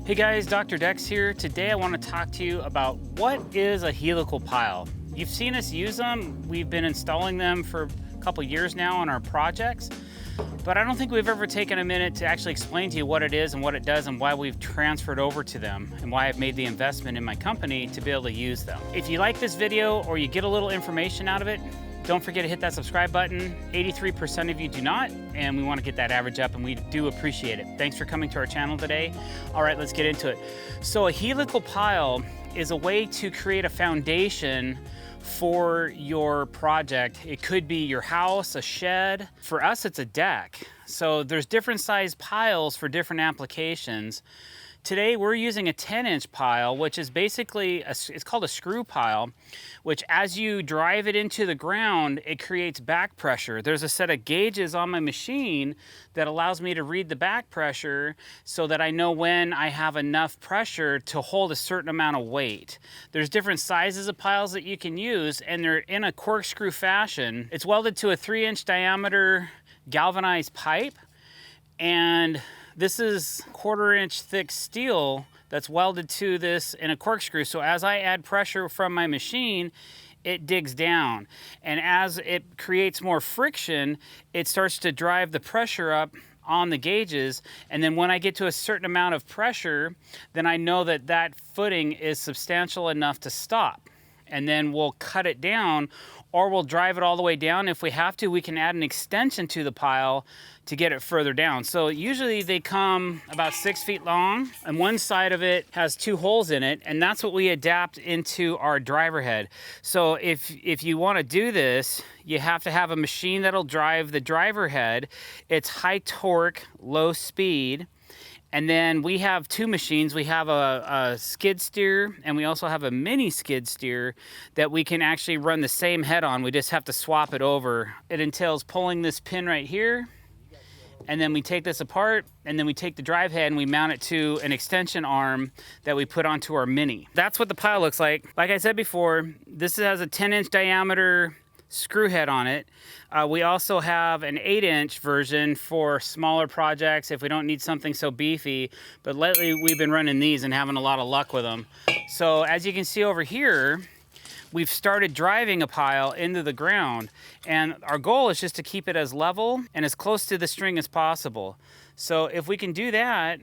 Hey guys, Dr. Decks here. Today I want to talk to you about what is a helical pile. You've seen us use them. We've been installing them for a couple years now on our projects, but I don't think we've ever taken a minute to actually explain to you what it is and what it does and why we've transferred over to them and why I've made the investment in my company to be able to use them. If you like this video or you get a little information out of it, don't forget to hit that subscribe button. 83% of you do not, and we want to get that average up, and we do appreciate it. Thanks for coming to our channel today. All right, let's get into it. So a helical pile is a way to create a foundation for your project. It could be your house, a shed. For us, it's a deck. So there's different size piles for different applications. Today we're using a 10-inch pile, which is basically, it's called a screw pile, which as you drive it into the ground, it creates back pressure. There's a set of gauges on my machine that allows me to read the back pressure so that I know when I have enough pressure to hold a certain amount of weight. There's different sizes of piles that you can use, and they're in a corkscrew fashion. It's welded to a 3-inch diameter galvanized pipe, and this is 1/4-inch thick steel that's welded to this in a corkscrew. So as I add pressure from my machine, it digs down. And as it creates more friction, it starts to drive the pressure up on the gauges. And then when I get to a certain amount of pressure, then I know that that footing is substantial enough to stop. And then we'll cut it down, or we'll drive it all the way down. If we have to, we can add an extension to the pile to get it further down. So usually they come about 6 feet long, and one side of it has 2 holes in it, and that's what we adapt into our driver head. So if you want to do this, you have to have a machine that'll drive the driver head. It's high torque, low speed. And then we have 2 machines. We have a skid steer, and we also have a mini skid steer that we can actually run the same head on. We just have to swap it over. It entails pulling this pin right here, and then we take this apart, and then we take the drive head and we mount it to an extension arm that we put onto our mini. That's what the pile looks like. Like I said before, this has a 10-inch diameter screw head on it. We also have an 8-inch version for smaller projects if we don't need something so beefy, but lately we've been running these and having a lot of luck with them. So as you can see over here, we've started driving a pile into the ground, and our goal is just to keep it as level and as close to the string as possible. So if we can do that,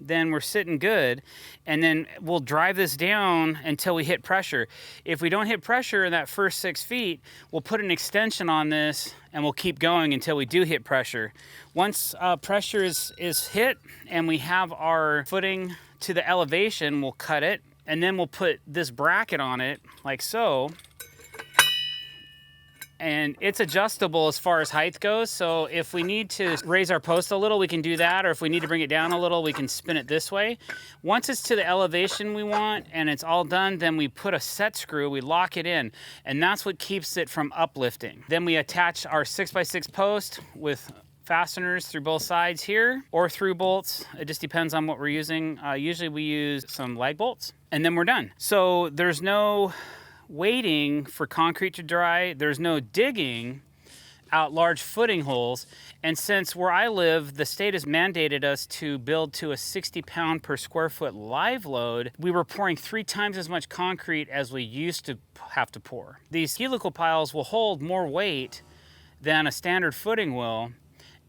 then we're sitting good, and then we'll drive this down until we hit pressure. If we don't hit pressure in that first 6 feet, we'll put an extension on this and we'll keep going until we do hit pressure. Once pressure is hit and we have our footing to the elevation, we'll cut it, and then we'll put this bracket on it like so. And it's adjustable as far as height goes. So if we need to raise our post a little, we can do that. Or if we need to bring it down a little, we can spin it this way. Once it's to the elevation we want and it's all done, then we put a set screw, we lock it in, and that's what keeps it from uplifting. Then we attach our 6x6 post with fasteners through both sides here, or through bolts. It just depends on what we're using. Usually we use some lag bolts, and then we're done. So there's no waiting for concrete to dry. There's no digging out large footing holes. And since where I live, the state has mandated us to build to a 60 pound per square foot live load, we were pouring 3 times as much concrete as we used to have to pour. These helical piles will hold more weight than a standard footing will,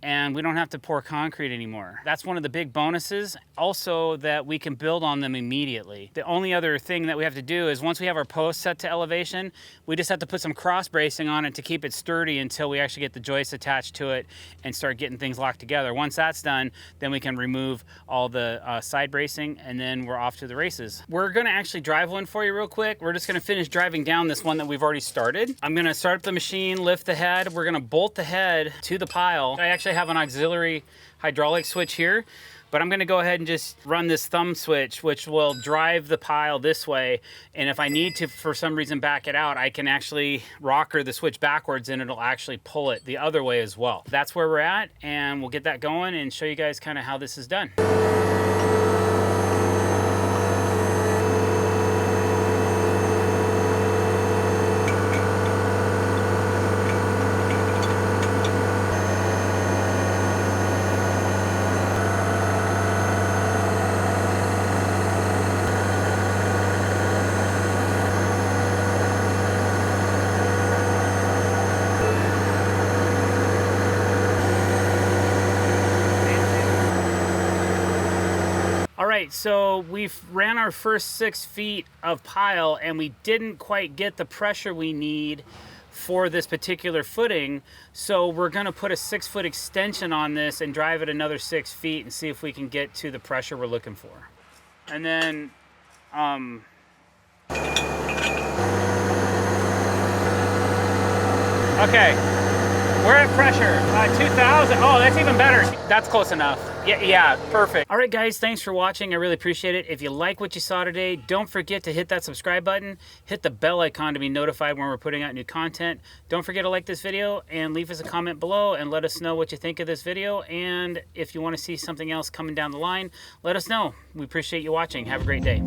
and we don't have to pour concrete anymore. That's one of the big bonuses. Also, that we can build on them immediately. The only other thing that we have to do is once we have our post set to elevation, we just have to put some cross bracing on it to keep it sturdy until we actually get the joists attached to it and start getting things locked together. Once that's done, then we can remove all the side bracing, and then we're off to the races. We're gonna actually drive one for you real quick. We're just gonna finish driving down this one that we've already started. I'm gonna start up the machine, lift the head. We're gonna bolt the head to the pile. I actually have an auxiliary hydraulic switch here, but I'm gonna go ahead and just run this thumb switch, which will drive the pile this way. And if I need to, for some reason, back it out, I can actually rocker the switch backwards and it'll actually pull it the other way as well. That's where we're at, and we'll get that going and show you guys kind of how this is done. right, so we've ran our first 6 feet of pile and we didn't quite get the pressure we need for this particular footing. So we're gonna put a 6-foot extension on this and drive it another 6 feet and see if we can get to the pressure we're looking for. And then, okay, we're at pressure, 2,000. Oh, that's even better. That's close enough. Yeah, perfect. All right, guys, thanks for watching. I really appreciate it. If you like what you saw today, don't forget to hit that subscribe button. Hit the bell icon to be notified when we're putting out new content. Don't forget to like this video and leave us a comment below and let us know what you think of this video. And if you want to see something else coming down the line, let us know. We appreciate you watching. Have a great day.